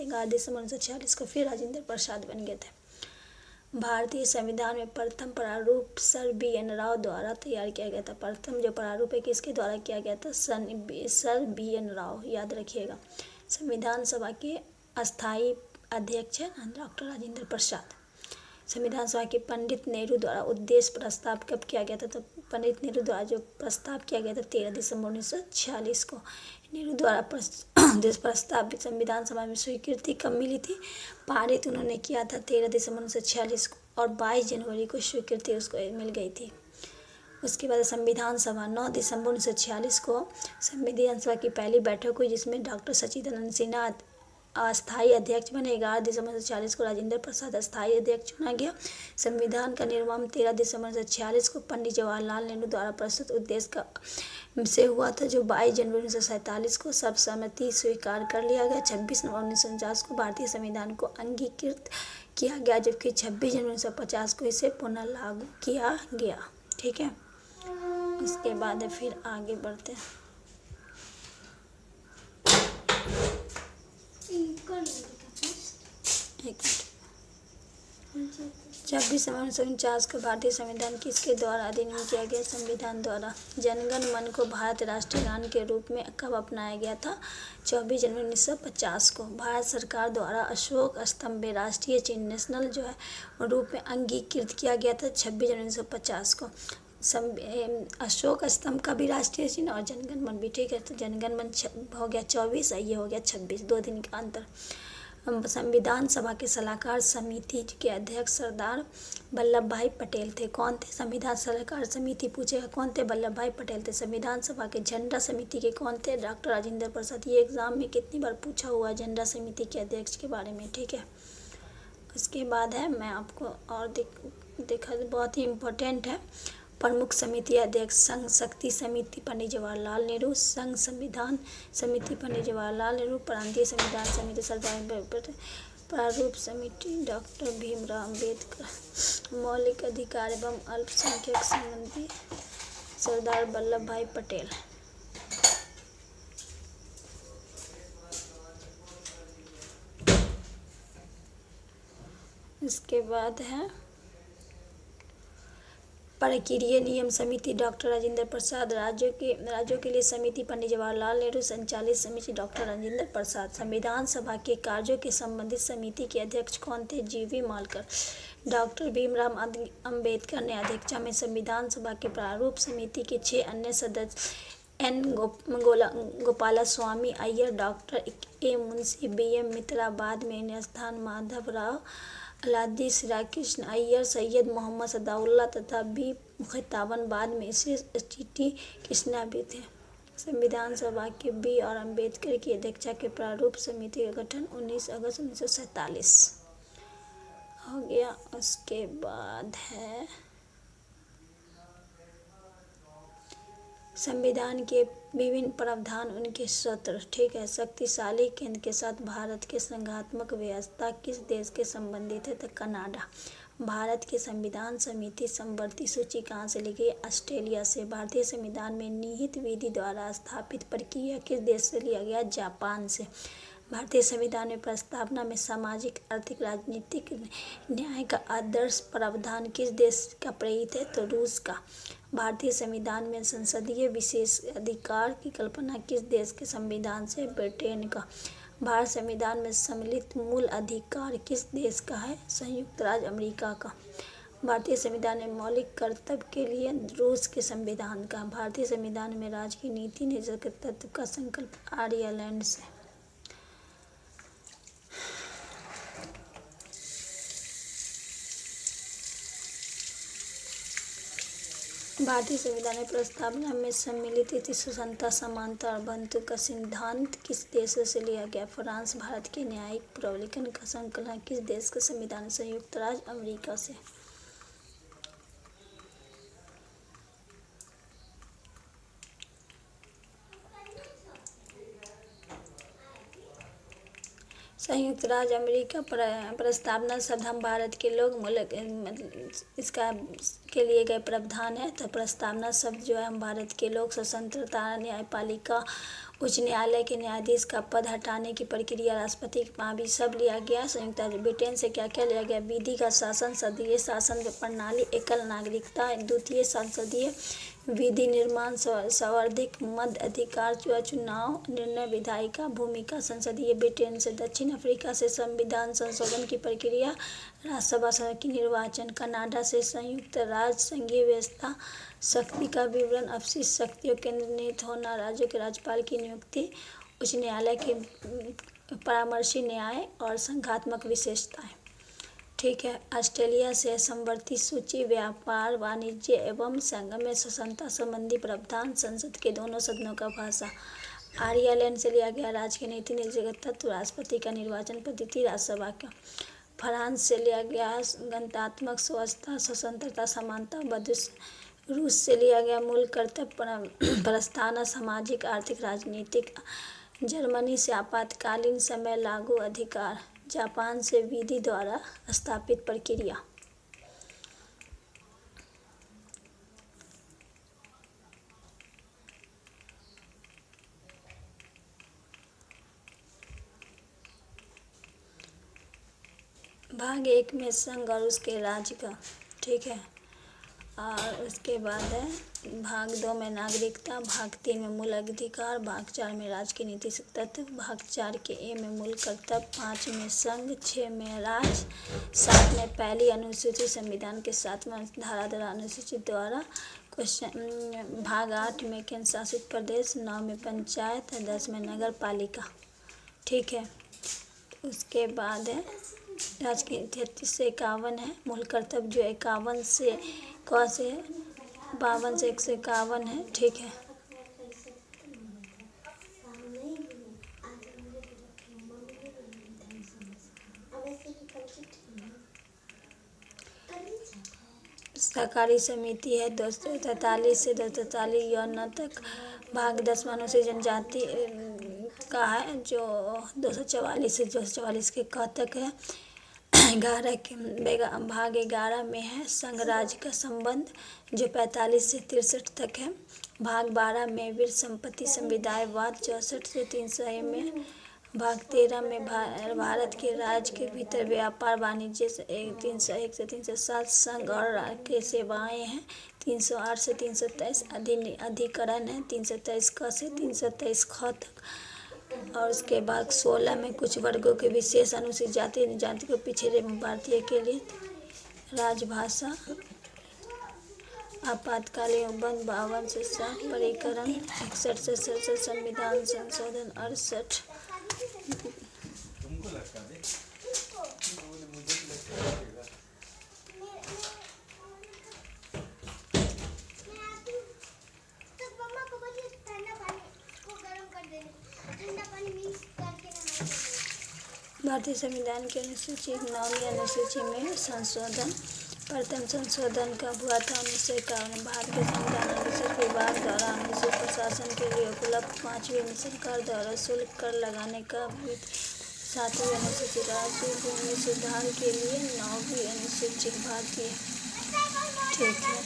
दिसंबर 1946 को फिर राजेंद्र प्रसाद बन गए थे। भारतीय संविधान में प्रथम प्रारूप सर BN राव द्वारा तैयार किया गया था। प्रथम जो प्रारूप है किसके द्वारा किया गया था? सर BN राव, याद रखिएगा। संविधान सभा के अस्थायी अध्यक्ष है डॉक्टर राजेंद्र प्रसाद। संविधान सभा के पंडित नेहरू द्वारा उद्देश्य प्रस्ताव कब किया गया था? तो पंडित नेहरू द्वारा जो प्रस्ताव किया गया था 13 दिसंबर 1946 को। नेहरू द्वारा उद्देश्य प्रस्ताव संविधान सभा में स्वीकृति कब मिली थी? पारित उन्होंने किया था 13 दिसंबर 1946 को, और 22 जनवरी को स्वीकृति उसको मिल गई थी। उसके बाद संविधान सभा 9 दिसंबर 1946 को संविधान सभा की पहली बैठक हुई, जिसमें डॉक्टर सच्चिदानंद सिन्हा अस्थायी अध्यक्ष बने। 11 दिसंबर 1946 को राजेंद्र प्रसाद अस्थायी अध्यक्ष चुना गया। संविधान का निर्माण 13 दिसंबर 1946 को पंडित जवाहरलाल नेहरू द्वारा प्रस्तुत उद्देश्य से हुआ था, जो 22 जनवरी 1947 को सर्वसम्मति स्वीकार कर लिया गया। 26 नवंबर 1949 को भारतीय संविधान को अंगीकृत किया गया, जबकि 26 जनवरी 1950 को इसे पुनः लागू किया गया। ठीक है, उसके बाद फिर आगे बढ़ते हैं। 26 नवंबर 1949 को भारतीय संविधान किसके द्वारा अधिनियम किया गया? संविधान द्वारा। जनगण मन को भारत राष्ट्रीय गान के रूप में कब अपनाया गया था? 24 जनवरी 1950 को। भारत सरकार द्वारा अशोक स्तंभ राष्ट्रीय चिन्ह नेशनल जो है रूप में अंगीकृत किया गया था 26 जनवरी 1950 को। अशोक स्तंभ का भी राष्ट्रीय चिन्ह और जनगण मन भी। ठीक है, तो जनगण मन हो गया 24, ये हो गया 26, 2 दिन का अंतर। संविधान सभा के सलाहकार समिति के अध्यक्ष सरदार वल्लभ भाई पटेल थे। कौन थे? संविधान सलाहकार समिति पूछेगा कौन थे? वल्लभ भाई पटेल थे। संविधान सभा के झंडा समिति के कौन थे? डॉक्टर राजेंद्र प्रसाद। ये एग्जाम में कितनी बार पूछा हुआ झंडा समिति के अध्यक्ष के बारे में। ठीक है, उसके बाद है मैं आपको और देखा बहुत ही इम्पोर्टेंट है। प्रमुख समिति अध्यक्ष संघ शक्ति समिति पंडित जवाहरलाल नेहरू, संघ संविधान समिति पंडित जवाहरलाल नेहरू, प्रांतीय संविधान समिति सरदार पटेल, प्रारूप समिति डॉक्टर भीमराव अम्बेडकर, मौलिक अधिकार एवं अल्पसंख्यक समिति सरदार वल्लभ भाई पटेल। इसके बाद है प्रक्रिया नियम समिति डॉक्टर राजेंद्र प्रसाद, राज्यों के लिए समिति पंडित जवाहरलाल नेहरू, संचालित समिति डॉक्टर राजेंद्र प्रसाद। संविधान सभा के कार्यों के संबंधित समिति के अध्यक्ष कौन थे? GV मालकर। डॉक्टर भीमराव अम्बेडकर ने अध्यक्षता में संविधान सभा के प्रारूप समिति के 6 अन्य सदस्य N Gopalaswami Iyer, doctor A Munshi, BM Mitra, बाद में इन्हें स्थान माधवराव अलादी, श्रीकृष्ण अय्यर, सैयद मोहम्मद सदाउल्ला तथा B मुखताबन, बाद में इसे TT कृष्णा भी थे। संविधान सभा के B और अम्बेडकर की अध्यक्षता के प्रारूप समिति का गठन 19 अगस्त 1947 हो गया। उसके बाद है संविधान के विभिन्न प्रावधान, उनके सूत्र। ठीक है, शक्तिशाली केंद्र के साथ भारत के संघात्मक व्यवस्था किस देश के संबंधित है? तो कनाडा। भारत के संविधान समिति समवर्ती सूची कहाँ से ली गई? ऑस्ट्रेलिया से। भारतीय संविधान में निहित विधि द्वारा स्थापित प्रक्रिया किस देश से लिया गया? जापान से। भारतीय संविधान में प्रस्तावना में सामाजिक, आर्थिक, राजनीतिक न्याय का आदर्श प्रावधान किस देश का प्रेरित है? तो रूस का। भारतीय संविधान में संसदीय विशेष अधिकार की कल्पना किस देश के संविधान से? ब्रिटेन का। भारत संविधान में सम्मिलित मूल अधिकार किस देश का है? संयुक्त राज्य अमेरिका का। भारतीय संविधान में मौलिक कर्तव्य के लिए रूस के संविधान का। भारतीय संविधान में राज्य की नीति निर्देशक तत्व का संकल्प आयरलैंड से। भारतीय संविधान में प्रस्तावना में सम्मिलित स्वतंत्रता, समानता और बंधुत्व का सिद्धांत किस देश से लिया गया? फ्रांस। भारत के न्यायिक प्रवर्तन का संकलन किस देश के संविधान? संयुक्त राज्य अमेरिका से। संयुक्त राज्य अमेरिका प्रस्तावना शब्द हम भारत के लोग इसका के लिए गए प्रावधान है। तो प्रस्तावना शब्द जो है हम भारत के लोक स्वतंत्रता, न्यायपालिका उच्च न्यायालय के न्यायाधीश का पद हटाने की प्रक्रिया राष्ट्रपति के वहाँ भी सब लिया गया। संयुक्त ब्रिटेन से क्या क्या लिया गया? विधि का शासन, संसदीय शासन प्रणाली, एकल नागरिकता, द्वितीय संसदीय विधि निर्माण, सर्वाधिक मत अधिकार, चुनाव निर्णय, विधायिका भूमिका। संसदीय ब्रिटेन से दक्षिण अफ्रीका से संविधान संशोधन की प्रक्रिया, राज्यसभा की निर्वाचन। कनाडा से संयुक्त राज्य संघीय व्यवस्था, शक्ति का विवरण, अपशिष्ट शक्तियों केंद्रित होना, राज्यों के राज्यपाल की नियुक्ति, उच्च न्यायालय के परामर्शी न्याय और संघात्मक विशेषताएं। ठीक है। ऑस्ट्रेलिया से समवर्ती सूची, व्यापार, वाणिज्य एवं संगम में स्वतंत्रता संबंधी प्रावधान, संसद के दोनों सदनों का भाषा। आयरलैंड से लिया गया राज्य के नीति नीतिगत तत्व, राष्ट्रपति का निर्वाचन पद्धति, राज्यसभा का। फ्रांस से लिया गया गणतात्मक स्वच्छता, स्वतंत्रता, समानता, बदूस। रूस से लिया गया मूल कर्तव्य, प्रस्थान, सामाजिक, आर्थिक, राजनीतिक। जर्मनी से आपातकालीन समय लागू अधिकार। जापान से विधि द्वारा स्थापित प्रक्रिया। भाग 1 में संघ और उसके राज्य का। ठीक है। और उसके बाद है भाग 2 में नागरिकता, भाग 3 में मूल अधिकार, भाग 4 में राज्य के नीतिगत तत्व, भाग 4 के ए में मूल कर्तव्य, 5 में संघ, 6 में राज्य, 7 में पहली अनुसूची संविधान के 7वां धारा द्वारा अनुसूची द्वारा क्वेश्चन, भाग 8 में केंद्र शासित प्रदेश, 9 में पंचायत, 10 में नगर पालिका। ठीक है। उसके बाद है राज्य के 33 से 51 है मूल कर्तव्य, जो 51 से 52 से 151 है। ठीक है। सहकारी समिति है 243 से 243 यौन तक। भाग 10 अनुसूचित जनजाति का है, जो 244 से 244 के क तक है। 11 के भाग 11 में है संघ राज्य का संबंध, जो 45 से 63 तक है। भाग 12 में वीर संपत्ति संविदायवाद, 64 से 300 में। भाग 13 में भारत के राज्य के भीतर व्यापार वाणिज्य 301 से 307। संघ और के सेवाएं हैं 308 से 323। अधिकरण है 323 क से 323 ख तक। और उसके बाद 16 में कुछ वर्गों के विशेष अनुसूचित जाति जनजाति को पिछड़े एवं भारतीय के लिए राजभाषा। आपातकालीन बंद 52 से 60। परिकरण 61 से 67। संविधान संशोधन 68। भारतीय संविधान की अनुसूची 9वीं अनुसूची में संशोधन। प्रथम संशोधन कब हुआ था? 1951। भारत के संविधान अनुच्छेद विभाग द्वारा अनुसूचित प्रशासन के लिए उपलब्ध 5वीं सरकार द्वारा शुल्क कर लगाने का 7वीं अनुसूची। राज्य भूमि सुधार के लिए 9वीं अनुसूची भारतीय। ठीक है।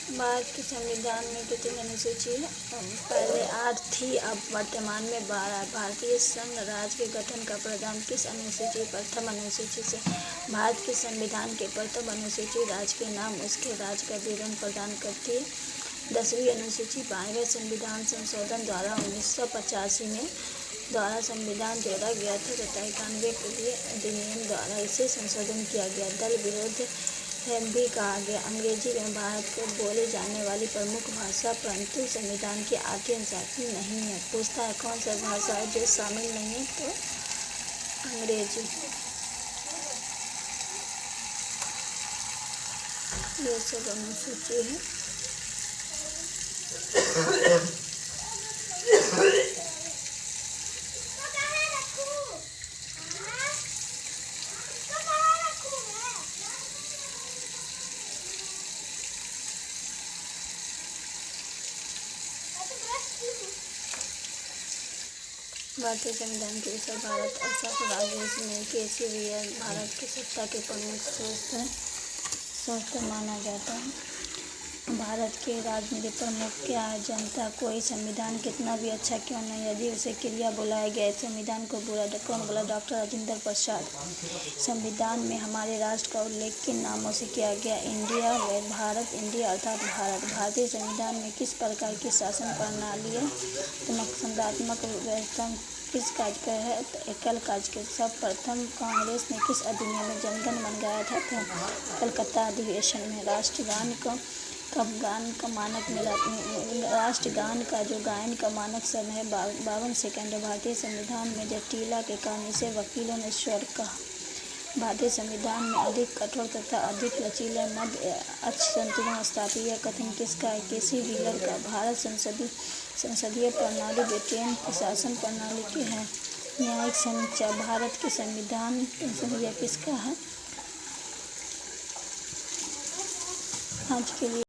भारत के संविधान में कितनी अनुसूची है? पहले 8 थी, अब वर्तमान में 12। भारतीय संघ राज्य के गठन का प्रावधान किस अनुसूची? प्रथम अनुसूची से। भारत के संविधान के प्रथम अनुसूची राज्य के नाम उसके राज्य का विवरण प्रदान करती है। 10वीं अनुसूची 12वें संविधान संशोधन द्वारा 1985 में द्वारा संविधान जोड़ा गया था तथा 91 के लिए अधिनियम द्वारा इसे संशोधन किया गया। दल विरोध भी कहा गया। अंग्रेजी में भारत को बोली जाने वाली प्रमुख भाषा, परंतु संविधान की 8वीं अनुसूची नहीं है। पूछता है कौन सा भाषा है जो शामिल नहीं है? तो अंग्रेजी। ये सब अनुसूची है। भारतीय संविधान के अनुसार भारत और सब राज्य में केसी भारत की सत्ता के प्रमुख स्रोत हैं। स्वस्थ माना जाता है। भारत के राजनीतिक प्रमुख क्या है? जनता। कोई संविधान कितना भी अच्छा क्यों नहीं, यदि उसे क्रिया बुलाया गया संविधान को बुरा कौन बोला? डॉक्टर राजेंद्र प्रसाद। संविधान में हमारे राष्ट्र का उल्लेख किन नामों से किया गया? इंडिया व भारत। इंडिया अर्थात भारत। भारतीय संविधान में किस प्रकार की शासन प्रणाली है? संघात्मक व्यवस्था। किस कार्य का है? एकल कार्य के। सर्वप्रथम कांग्रेस ने किस अधिनियम में जनगण मन गाया था? कलकत्ता अधिवेशन में। राष्ट्रगान कब गान का मानक मिला? राष्ट्रगान का जो गायन का मानक समय है 52 सेकंड। भारतीय संविधान में जटिलता के कारण इसे वकीलों ने स्वर कहा। भारतीय संविधान में अधिक कठोर तथा अधिक लचीले मध्य अक्ष संतुलन स्थापित यह कथन किसका है? केसी व्हीलर का। भारत संसदीय प्रणाली ब्रिटेन की शासन प्रणाली की है। न्यायिक समीक्षा। भारत के संविधान यह किसका है? आज के लिए